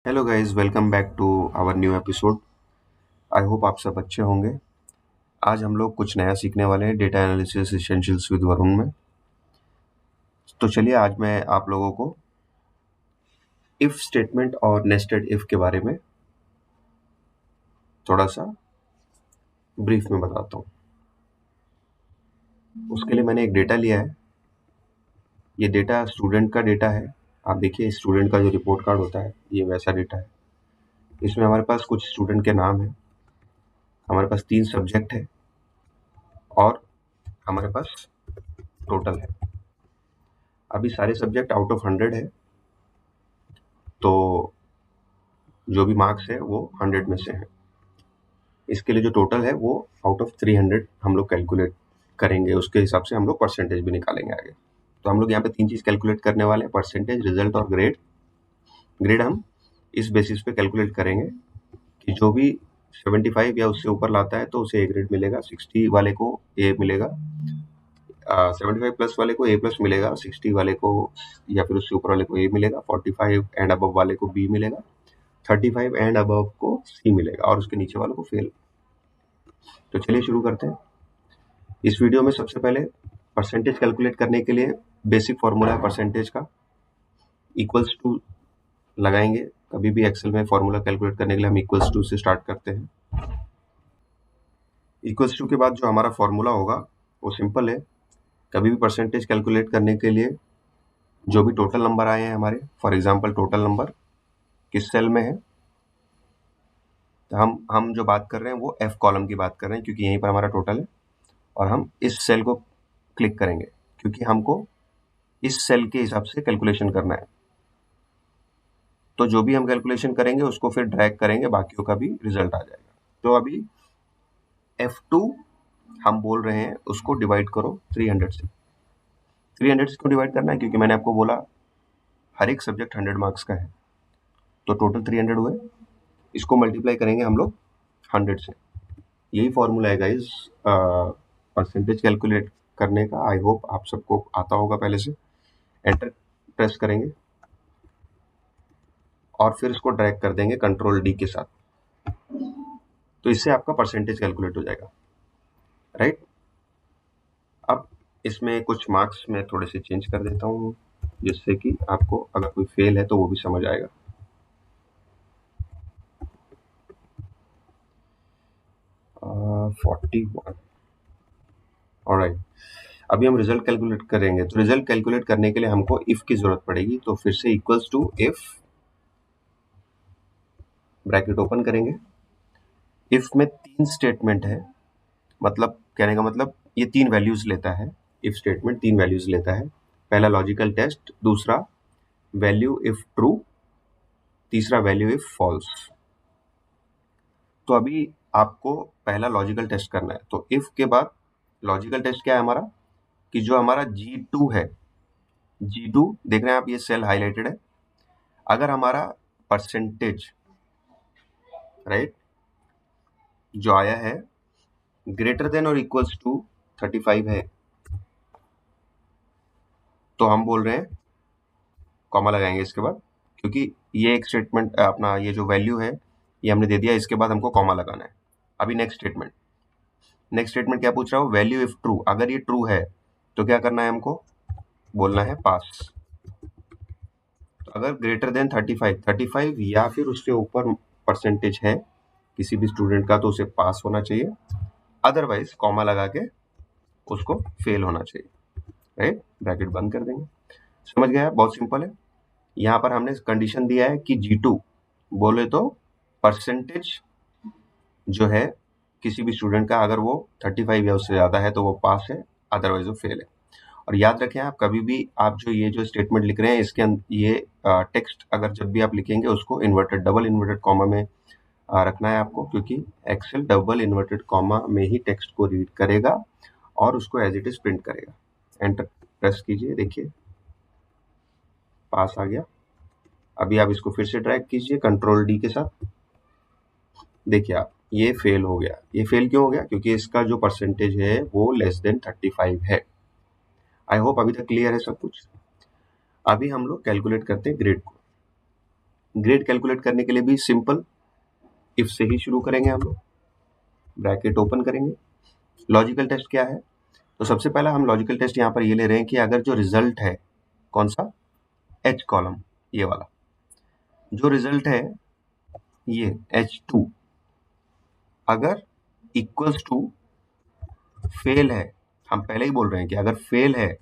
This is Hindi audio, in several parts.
Hello guys, welcome back to our new episode. I hope आप सब अच्छे होंगे। आज हम लोग कुछ नया सीखने वाले हैं data analysis essentials with Varun में। तो चलिए आज मैं आप लोगों को इफ स्टेटमेंट और नेस्टेड इफ के बारे में थोड़ा सा ब्रीफ में बताता हूँ। उसके लिए मैंने एक डेटा लिया है। ये डेटा स्टूडेंट का डेटा है। आप देखिए स्टूडेंट का जो रिपोर्ट कार्ड होता है ये वैसा डेटा है। इसमें हमारे पास कुछ स्टूडेंट के नाम है, हमारे पास 3 सब्जेक्ट है और हमारे पास टोटल है। अभी सारे सब्जेक्ट आउट ऑफ 100 है, तो जो भी मार्क्स है वो 100 में से है। इसके लिए जो टोटल है वो आउट ऑफ 300 हम लोग कैलकुलेट करेंगे, उसके हिसाब से हम लोग परसेंटेज भी निकालेंगे आगे। तो हम लोग यहाँ पे 3 चीज़ कैलकुलेट करने वाले हैं, परसेंटेज, रिजल्ट और ग्रेड। ग्रेड हम इस बेसिस पे कैलकुलेट करेंगे कि जो भी 75 या उससे ऊपर लाता है तो उसे ए ग्रेड मिलेगा, 60 वाले को ए मिलेगा, 75 प्लस वाले को ए प्लस मिलेगा, 60 वाले को या फिर उससे ऊपर वाले को ए मिलेगा, 45 एंड अबव वाले को बी मिलेगा, 35 एंड अबव को सी मिलेगा और उसके नीचे वालों को फेल। तो चलिए शुरू करते हैं। इस वीडियो में सबसे पहले परसेंटेज कैलकुलेट करने के लिए बेसिक फॉर्मूला है परसेंटेज का, इक्वल्स टू लगाएंगे। कभी भी एक्सेल में फॉर्मूला कैलकुलेट करने के लिए हम इक्वल्स टू से स्टार्ट करते हैं। इक्वल्स टू के बाद जो हमारा फॉर्मूला होगा वो सिंपल है। कभी भी परसेंटेज कैलकुलेट करने के लिए जो भी टोटल नंबर आए हैं हमारे, फॉर एग्जांपल टोटल नंबर किस सेल में है, तो हम जो बात कर रहे हैं वो एफ कॉलम की बात कर रहे हैं क्योंकि यहीं पर हमारा टोटल है। और हम इस सेल को क्लिक करेंगे क्योंकि हमको इस सेल के हिसाब से कैलकुलेशन करना है। तो जो भी हम कैलकुलेशन करेंगे उसको फिर ड्रैग करेंगे, बाकियों का भी रिजल्ट आ जाएगा। तो अभी F2 हम बोल रहे हैं उसको डिवाइड करो 300 से। 300 से क्यों डिवाइड करना है? क्योंकि मैंने आपको बोला हर एक सब्जेक्ट 100 मार्क्स का है, तो टोटल 300 हुए। इसको मल्टीप्लाई करेंगे हम लोग 100 से। यही फॉर्मूला है गाइज परसेंटेज कैलकुलेट करने का। आई होप आप सबको आता होगा पहले से। एंटर प्रेस करेंगे और फिर इसको ड्रैग कर देंगे कंट्रोल डी के साथ, तो इससे आपका परसेंटेज कैलकुलेट हो जाएगा, राइट। अब इसमें कुछ मार्क्स में थोड़े से चेंज कर देता हूँ जिससे कि आपको अगर कोई फेल है तो वो भी समझ आएगा। uh, 41। ऑलराइट, अभी हम रिजल्ट कैलकुलेट करेंगे। तो रिजल्ट कैलकुलेट करने के लिए हमको इफ की जरूरत पड़ेगी, तो फिर से equals to if, bracket open करेंगे। इफ में 3 स्टेटमेंट है, मतलब कहने का मतलब ये 3 वैल्यूज लेता है। इफ स्टेटमेंट 3 वैल्यूज लेता है। पहला लॉजिकल टेस्ट, दूसरा वैल्यू इफ ट्रू, तीसरा वैल्यू इफ फॉल्स। तो अभी आपको पहला लॉजिकल टेस्ट करना है। तो इफ के बाद लॉजिकल टेस्ट क्या है हमारा, कि जो हमारा G2 है, G2 देख रहे हैं आप, ये सेल हाईलाइटेड है। अगर हमारा परसेंटेज, राइट, जो आया है ग्रेटर देन और इक्वल्स टू 35 है, तो हम बोल रहे हैं कॉमा लगाएंगे इसके बाद, क्योंकि ये एक स्टेटमेंट अपना, ये जो वैल्यू है ये हमने दे दिया, इसके बाद हमको कॉमा लगाना है। अभी नेक्स्ट स्टेटमेंट, नेक्स्ट स्टेटमेंट क्या पूछ रहा हूँ, वैल्यू इफ ट्रू। अगर ये ट्रू है तो क्या करना है हमको, बोलना है पास। तो अगर ग्रेटर देन 35 या फिर उससे ऊपर परसेंटेज है किसी भी स्टूडेंट का तो उसे पास होना चाहिए, अदरवाइज कॉमा लगा के उसको फेल होना चाहिए, राइट। ब्रैकेट बंद कर देंगे। समझ गया? बहुत सिंपल है। यहाँ पर हमने कंडीशन दिया है कि G2 बोले तो परसेंटेज जो है किसी भी स्टूडेंट का, अगर वो 35 या उससे ज़्यादा है तो वो पास है, अदरवाइज वो फेल है। और याद रखें आप कभी भी आप जो ये जो स्टेटमेंट लिख रहे हैं इसके ये टेक्स्ट अगर जब भी आप लिखेंगे उसको इन्वर्टेड, डबल इन्वर्टेड कॉमा में रखना है आपको, क्योंकि एक्सेल डबल इन्वर्टेड कॉमा में ही टेक्स्ट को रीड करेगा और उसको एज इट इज प्रिंट करेगा। एंटर प्रेस कीजिए, देखिए पास आ गया। अभी आप इसको फिर से ड्रैग कीजिए कंट्रोल डी के साथ, देखिए आप ये फेल हो गया। ये फेल क्यों हो गया? क्योंकि इसका जो परसेंटेज है वो लेस देन 35 है। आई होप अभी तक क्लियर है सब कुछ। अभी हम लोग कैलकुलेट करते हैं ग्रेड को। ग्रेड कैलकुलेट करने के लिए भी सिंपल इफ से ही शुरू करेंगे हम लोग। ब्रैकेट ओपन करेंगे। लॉजिकल टेस्ट क्या है? तो सबसे पहला हम लॉजिकल टेस्ट यहाँ पर ये ले रहे हैं कि अगर जो रिजल्ट है कौन सा, एच कॉलम, ये वाला जो रिजल्ट है ये H2 अगर इक्वल्स टू फेल है, हम पहले ही बोल रहे हैं कि अगर फेल है,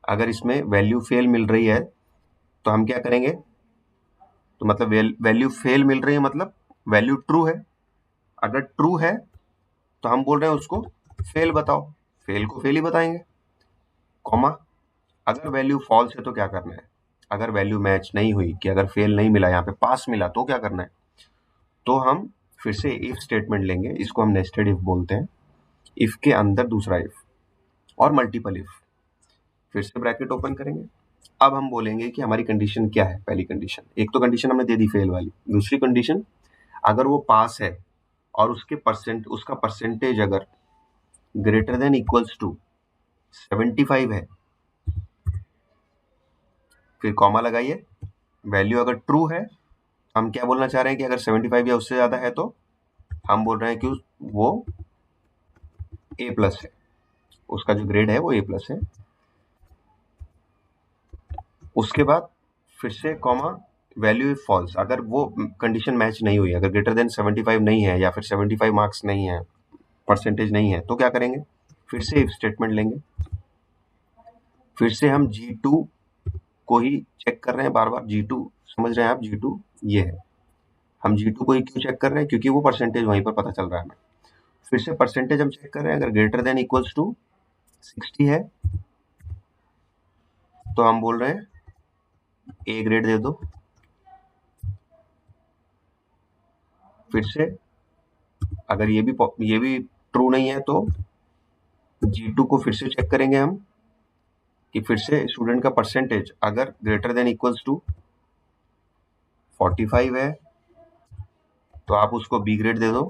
अगर इसमें वैल्यू फेल मिल रही है तो हम क्या करेंगे, तो मतलब वैल्यू फेल मिल रही है मतलब वैल्यू ट्रू है। अगर ट्रू है तो हम बोल रहे हैं उसको फेल बताओ, फेल को फेल ही बताएंगे, कॉमा। अगर वैल्यू फॉल्स है तो क्या करना है, अगर वैल्यू मैच नहीं हुई कि अगर फेल नहीं मिला, यहाँ पे पास मिला, तो क्या करना है, तो हम फिर से इफ स्टेटमेंट लेंगे, इसको हम नेस्टेड इफ बोलते हैं। इफ के अंदर दूसरा इफ और मल्टीपल इफ, फिर से ब्रैकेट ओपन करेंगे। अब हम बोलेंगे कि हमारी कंडीशन क्या है। पहली कंडीशन, एक तो कंडीशन हमने दे दी फेल वाली। दूसरी कंडीशन, अगर वो पास है और उसका परसेंटेज अगर ग्रेटर देन इक्वल्स टू 75 है, फिर कॉमा लगाइए। वैल्यू अगर ट्रू है, हम क्या बोलना चाह रहे हैं कि अगर 75 या उससे ज्यादा है तो हम बोल रहे हैं कि वो ए प्लस है, उसका जो ग्रेड है वो ए प्लस है। उसके बाद फिर से कॉमा, वैल्यू इफ फॉल्स, अगर वो कंडीशन मैच नहीं हुई, अगर ग्रेटर देन 75 नहीं है या फिर 75 मार्क्स नहीं है, परसेंटेज नहीं है, तो क्या करेंगे, फिर से इफ स्टेटमेंट लेंगे। फिर से हम G2 को ही चेक कर रहे हैं बार बार। G2 समझ रहे हैं आप, G2 ये है, हम G2 को ही क्यों चेक कर रहे हैं, क्योंकि वो परसेंटेज वहीं पर पता चल रहा है हमें। फिर से परसेंटेज हम चेक कर रहे हैं, अगर ग्रेटर देन इक्वल्स टू 60 है तो हम बोल रहे हैं ए ग्रेड दे दो। फिर से अगर ये भी ट्रू नहीं है तो G2 को फिर से चेक करेंगे हम कि फिर से स्टूडेंट का परसेंटेज अगर ग्रेटर देन इक्वल्स टू 45 है तो आप उसको बी ग्रेड दे दो।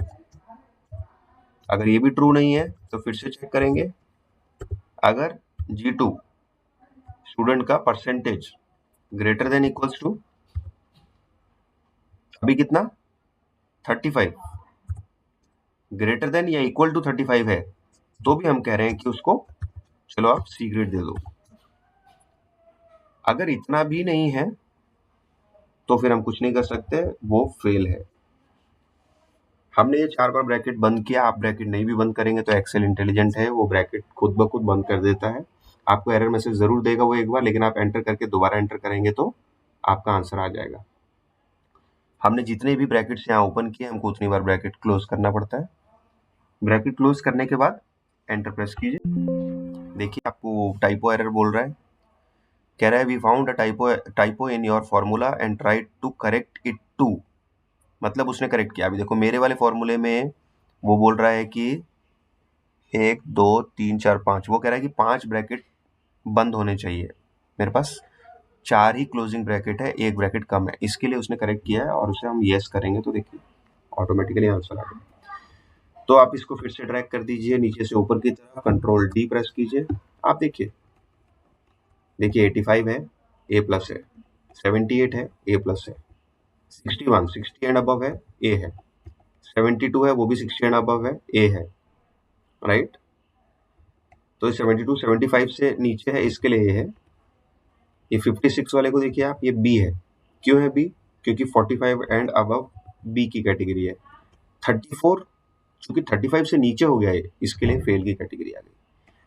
अगर ये भी ट्रू नहीं है तो फिर से चेक करेंगे, अगर G2 स्टूडेंट का percentage greater than equals to अभी कितना 35, ग्रेटर देन या इक्वल टू 35 है तो भी हम कह रहे हैं कि उसको चलो आप सी ग्रेड दे दो। अगर इतना भी नहीं है तो फिर हम कुछ नहीं कर सकते, वो फेल है। हमने ये 4 बार ब्रैकेट बंद किया, आप ब्रैकेट नहीं भी बंद करेंगे तो एक्सेल इंटेलिजेंट है, वो ब्रैकेट खुद ब खुद बंद कर देता है। आपको एरर मैसेज जरूर देगा वो एक बार, लेकिन आप एंटर करके दोबारा एंटर करेंगे तो आपका आंसर आ जाएगा। हमने जितने भी ब्रैकेट्स यहाँ ओपन किए, हमको उतनी बार ब्रैकेट क्लोज करना पड़ता है। ब्रैकेट क्लोज करने के बाद एंटर प्रेस कीजिए। देखिए आपको टाइपो एरर बोल रहा है, कह रहा है we found a typo in your formula and try to correct it to, मतलब उसने करेक्ट किया। अभी देखो मेरे वाले फॉर्मूले में वो बोल रहा है कि 1 2 3 4 5, वो कह रहा है कि 5 ब्रैकेट बंद होने चाहिए, मेरे पास 4 ही क्लोजिंग ब्रैकेट है, 1 ब्रैकेट कम है, इसके लिए उसने करेक्ट किया है और उसे हम यस करेंगे तो देखिए ऑटोमेटिकली आंसर आ गया। तो आप इसको फिर से ड्रैग कर दीजिए नीचे से ऊपर की तरफ, कंट्रोल डी प्रेस कीजिए। आप देखिए 85 है, ए प्लस है, 78 है, ए प्लस है, 60 एंड अबव है, ए है, 72 है, वो भी 60 एंड अबव है, ए है, राइट। तो 72 75 से नीचे है, इसके लिए ए है। ये 56 वाले को देखिए आप, ये बी है। क्यों है बी, क्योंकि 45 एंड अबव बी की कैटेगरी है। 34 चूंकि 35 से नीचे हो गया है, इसके लिए फेल की कैटेगरी आ गई।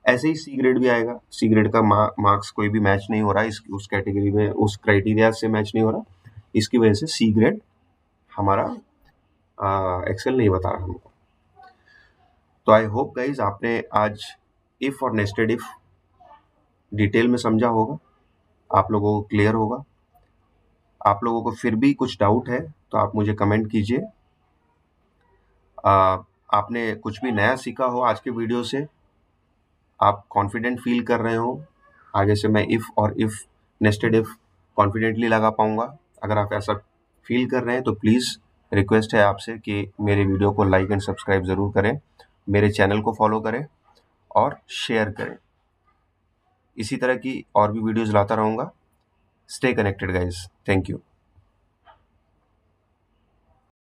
ऐसे ही सी ग्रेड भी आएगा, सी ग्रेड का मार्क्स कोई भी मैच नहीं हो रहा उस कैटेगरी में, उस क्राइटेरिया से मैच नहीं हो रहा, इसकी वजह से सी ग्रेड हमारा एक्सेल नहीं बता रहा हमको। तो आई होप गाइज आपने आज इफ और नेस्टेड इफ डिटेल में समझा होगा, आप लोगों को क्लियर होगा। आप लोगों को फिर भी कुछ डाउट है तो आप मुझे कमेंट कीजिए। आपने कुछ भी नया सीखा हो आज के वीडियो से, आप कॉन्फिडेंट फील कर रहे हो, आगे से मैं इफ और इफ नेस्टेड इफ कॉन्फिडेंटली लगा पाऊंगा, अगर आप ऐसा फील कर रहे हैं तो प्लीज़ रिक्वेस्ट है आपसे कि मेरे वीडियो को लाइक एंड सब्सक्राइब ज़रूर करें, मेरे चैनल को फॉलो करें और शेयर करें। इसी तरह की और भी वीडियोज़ लाता रहूँगा। Stay connected guys, thank you.